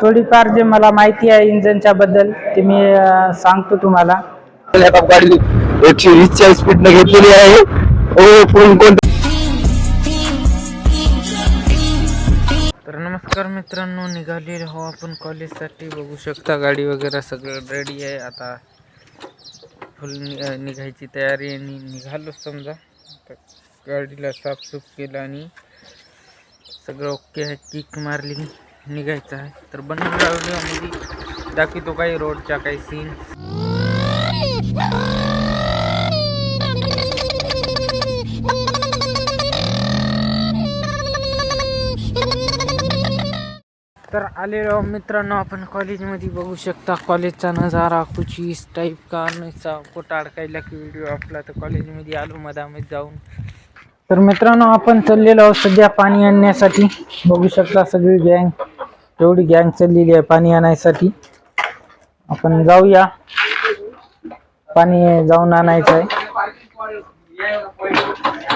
थोडीफार जे मला माहिती आहे इंजनच्या बद्दल ते मी सांगतो तुम्हाला. गाडी 120च्या स्पीड ने घेतलेली आहे. तर नमस्कार मित्रांनो, निघालेलो हो आपण कॉलेजसाठी. बघू शकता गाडी वगैरे सगळं रेडी आहे. आता फुल निघायची तयारी आहे. निघालो समजा. गाडीला साफसूफ केलं आणि सगळं ओके आहे. किक मारली, निघायचं आहे. तर बनवलेल्या व्हिडिओमध्ये दाखवतो काही रोडच्या काही सीन. तर आलेलो मित्रांनो आपण कॉलेजमध्ये. बघू शकता कॉलेजचा नजारा कुछ इस टाईप का. नसा कुठं अडकायला की व्हिडिओ आपला. तर कॉलेजमध्ये आलो मधामध्ये जाऊन. तर मित्रांनो आपण चाललेलो आहोत सध्या पाणी आणण्यासाठी. बघू शकता सगळी गँग, एवढी गँग चाललेली आहे पाणी आणायसाठी. आपण जाऊया, पाणी जाऊन आणायचं आहे.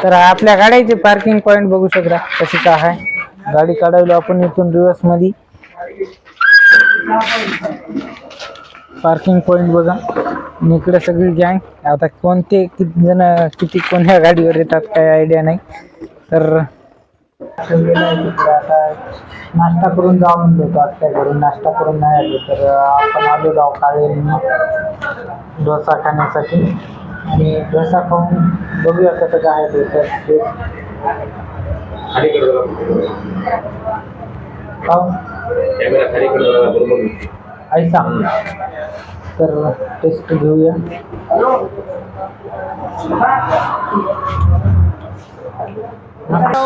तर आपल्या गाड्याचे पार्किंग पॉइंट बघू शकता कशी का आहे. गाडी काढायला आपण इथून रिवर्स मध्ये. पार्किंग पॉइंट बघा. आणि इकडे सगळी गँग. आता कोणते किती जण किती कोणत्या गाडीवर येतात काही आयडिया नाही. तर आता नाश्ता करून जाऊ म्हणतो. आत्ता घरून नाश्ता करून नाही आलो. तर आपण आलेलो आहोत काळे डोसा खाण्यासाठी. आणि डोसा खाऊन बघूया कसं काय आहे ते. ऐसा तर टेस्ट घेऊया.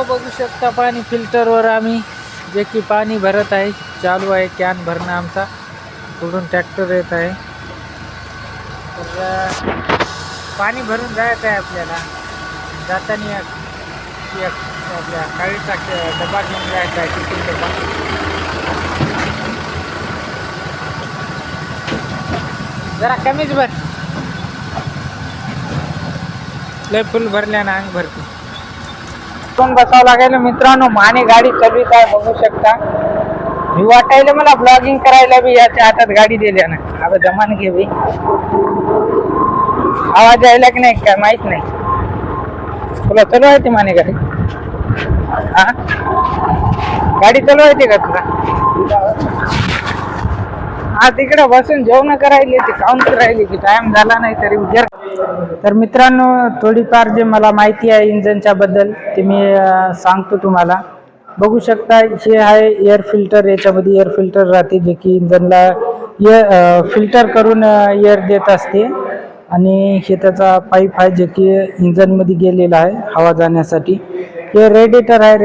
बघू शकता पाणी फिल्टरवर आम्ही जे की पाणी भरत आहे. चालू आहे कॅन भरणं आमचा. पुढून ट्रॅक्टर येत आहे. तर पाणी भरून जायचं आहे आपल्याला. जाताना आपल्या काळीचा डबा घेऊन जायचा आहे, टिफिन डबा. जरा कमीच भर, लय फुल भरल्या ना अंग भरती. पण बसावं लागेल मित्रांनो. माने गाडी चालवीत आहे बघू शकता. मी वाटायला मला ब्लॉगिंग करायला बी याच्या हातात गाडी दिल्या ना. आता जमान घे बी. आवाज यायला की नाही काय माहित नाही. तुला चालवायची माने गाडी? हा, गाडी चालवायची का तुला? हा, तिकडे बसून जेवण करायली ते काउंट करायली की टाइम झाला नाही तरी विचार. तर मित्रांनो थोडीफार जे मला माहिती आहे इंजनच्या बद्दल ते मी सांगतो तुम्हाला. बघू शकता हे आहे एअर फिल्टर. याच्यामध्ये एअर फिल्टर राहते जे की इंजनला फिल्टर करून एअर देत असते. आणि हे त्याचा पाईप आहे जे की इंजनमध्ये गेलेला आहे हवा जाण्यासाठी. हे रेडिएटर आहे.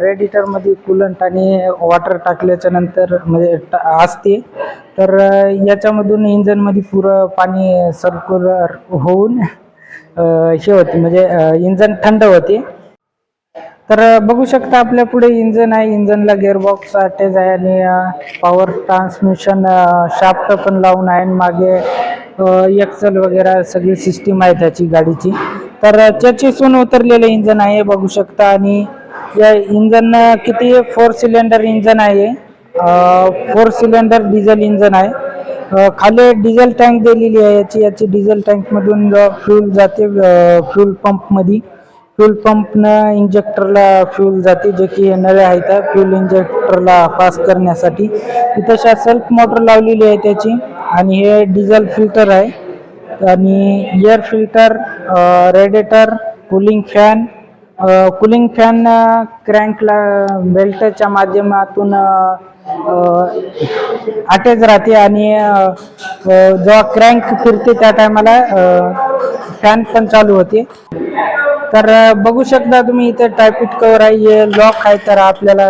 रेडिएटरमध्ये कूलंट आणि वॉटर टाकल्याच्या नंतर म्हणजे असते. तर याच्यामधून इंजनमध्ये पुरं पाणी सर्क्युलर होऊन हे होते म्हणजे इंजन थंड होते. तर बघू शकता आपल्या पुढे इंजन आहे. इंजनला गिअरबॉक्स अटॅच आहे आणि पॉवर ट्रान्समिशन शाफ्ट पण लावून आहे. मागे एक्सेल वगैरे सगळी सिस्टीम आहे त्याची गाडीची. तर चर्चेसून उतरलेले इंजन आहे बघू शकता. आणि या इंजन किती 4 सिलेंडर इंजन आहे. 4 सिलेंडर डिझेल इंजन आहे. खाली डिझेल टँक दिलेली आहे याची डिझेल टँक मधून फ्यूल जाते फ्यूल पंप मध्ये. फ्यूल पंपनं इंजेक्टरला फ्यूल जाते जे की नळ्या आहेत फ्यूल इंजेक्टरला पास करण्यासाठी. तिथं सेल्फ मोटर लावलेली आहे त्याची. आणि हे डिझेल फिल्टर आहे. आणि air filter, radiator, cooling fan क्रँकला बेल्टच्या माध्यमातून अटॅच राहते. आणि जेव्हा क्रँक फिरते त्या टायमाला फॅन पण चालू होते. तर बघू शकता तुम्ही इथे टायपिट कवर आहे. हे लॉक आहे तर आपल्याला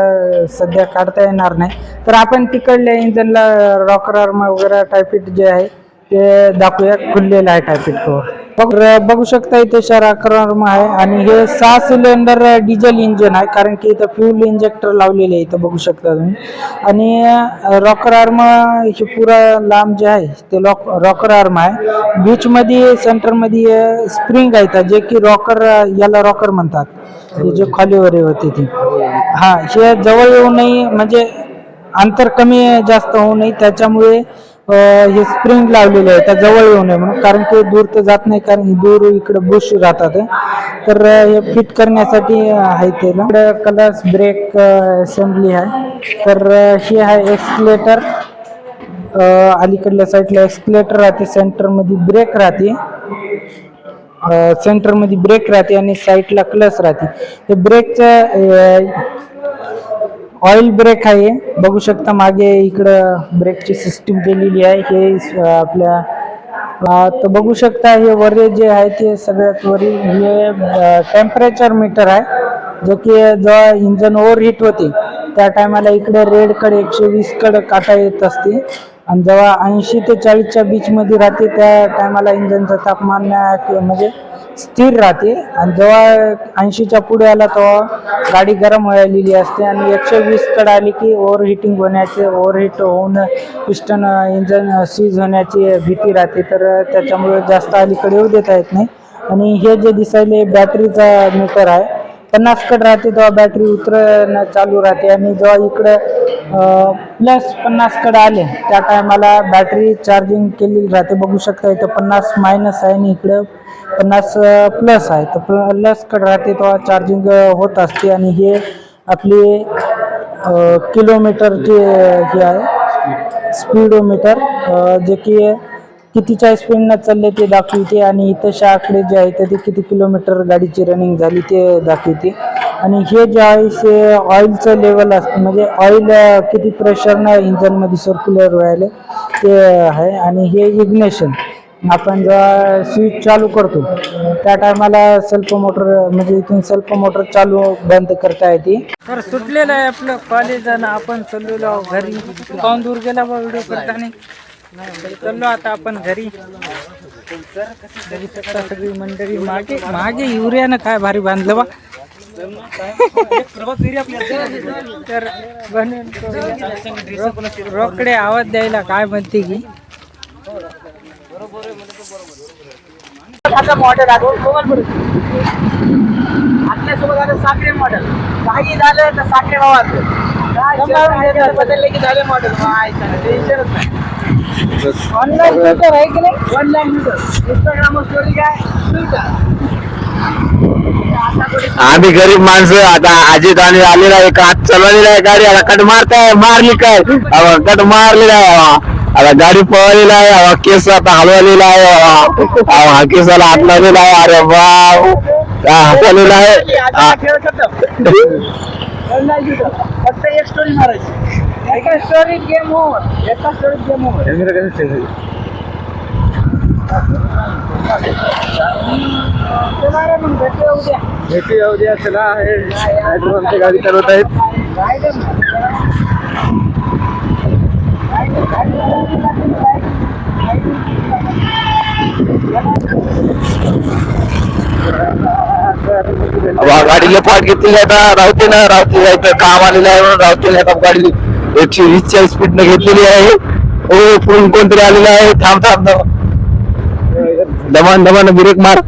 सध्या काढता येणार नाही. तर आपण तिकडल्या इंजनला रॉकर आर्म वगैरे टायपिट जे आहे ते दाखवूया. खुललेलं आहे टायपिट कवर. बघू शकता इथे रॉकर आर्म आहे. आणि हे 6 सिलेंडर डिझेल इंजन आहे कारण की इथं फ्यूल इंजेक्टर लावलेले आहे इथं बघू शकता तुम्ही. आणि रॉकर आर्म हे पुरा लांब जे आहे ते रॉकर आर्म आहे. बीच मध्ये सेंटर मध्ये स्प्रिंग आहे जे की रॉकर, याला रॉकर म्हणतात. हे जे खालीवर होते ती. हा, हे जवळ येऊ नये म्हणजे अंतर कमी जास्त होऊ नये त्याच्यामुळे हे स्प्रिंग लावलेले आहे त्या जवळ येऊ नये म्हणून, कारण की दूर तर जात नाही, कारण की दूर इकडे बुश राहतात. तर हे फिट करण्यासाठी आहे ते कलर्स ब्रेक असेंब्ली आहे. तर ही आहे एक्सलेटर, अलीकडल्या साईडला एक्सलेटर राहते, सेंटरमध्ये ब्रेक राहते, आणि साईडला क्लच राहते. हे ब्रेकचं ऑइल ब्रेक आहे, बघू शकता मागे इकडं ब्रेकची सिस्टीम केलेली आहे. हे आपल्या तर बघू शकता हे वरील जे आहे ते सगळ्यात वरील हे टेम्परेचर मीटर आहे, जो की जेव्हा इंजन ओव्हरहीट होते त्या टायमाला इकडे रेड कडे 120 कडे काटा येत असते, आणि जेव्हा 80 ते 40च्या बीचमध्ये राहते त्या टायमाला इंजनचं तापमान म्हणजे स्थिर राहते, आणि जेव्हा 80च्या पुढे आला तेव्हा गाडी गरम व्हायलेली असते, आणि 120 कडे आली की ओव्हरहीट होऊन पिस्टन इंजन सीज होण्याची भीती राहते. तर त्याच्यामुळे जास्त अलीकडे येऊ देता येत नाही. आणि हे जे दिसायले बॅटरीचा मीटर आहे, 50 कडे राहते तेव्हा बॅटरी उतरणं चालू राहते, आणि जेव्हा इकडं प्लस 50 कडे आले त्या टायमाला बॅटरी चार्जिंग केलेली राहते. बघू शकता इथं 50 मायनस आहे आणि इकडं 50 प्लस आहे. तर प्लस कडे राहते तेव्हा चार्जिंग होत असते. आणि हे आपली किलोमीटरची हे आहे स्पीडोमीटर, जे की कितीच्या स्पीडनं चालले ते दाखवते, आणि इथं आकडे जे आहे ते किती किलोमीटर गाडीची रनिंग झाली ते दाखवते. आणि हे जे आहे ते ऑइलचं लेवल असतं, म्हणजे ऑइल किती प्रेशरनं इंजनमध्ये सर्क्युलर व्हायला ते आहे. आणि हे इग्नेशन, आपण जेव्हा स्विच चालू करतो त्या टायमाला सेल्फ मोटर, म्हणजे इथून सेल्फ मोटर चालू बंद करता येते. तर सुटलेलं आहे आपलं कॉलेज, आणि आपण चाललेलो घरी. काऊन दूर गेला बा व्हिडिओ करताना. चाललो आता आपण घरी. सगळी मंडळी मागे युरियानं काय भारी बांधलं बा. तर रोकडे आवाज द्यायला काय म्हणते की मॉडेल आपल्यासोबत आता साखरे मॉडेल काही झालं तर साखरे भावाचं बदलले की झाले मॉडेल. टेन्शनच नाही. ऑनलाईन ट्विटर आहे की नाही, ऑनलाईन ट्विटर इंस्टाग्राम स्टोरी काय आम्ही गरीब माणसं, आता अजित आणि आलेला आहे, हात चालवलेला आहे गाडी, आता कट मारली काय कट मारलेला आहे, आता गाडी पळवलेला आहे, केस आता हलवलेला आहे, केसाला हात लावलेला आहे. अरे वा हसवलेला आहे. फक्त एक स्टोरी मारायची, एका स्टोरीत गेम ओव्हर, एका स्टोरीत गेम ओव्हर. भेटूया उद्या. चला आमची गाडी चालवत आहेत. गाडीला पाठ घेतली आता रावते जायचं काम आलेलं आहे म्हणून रावतेला आता गाडी 120च्या स्पीडनं घेतलेली आहे. हो पुढून कोणतरी आलेलं आहे. थांब दमान ब्रेक मार.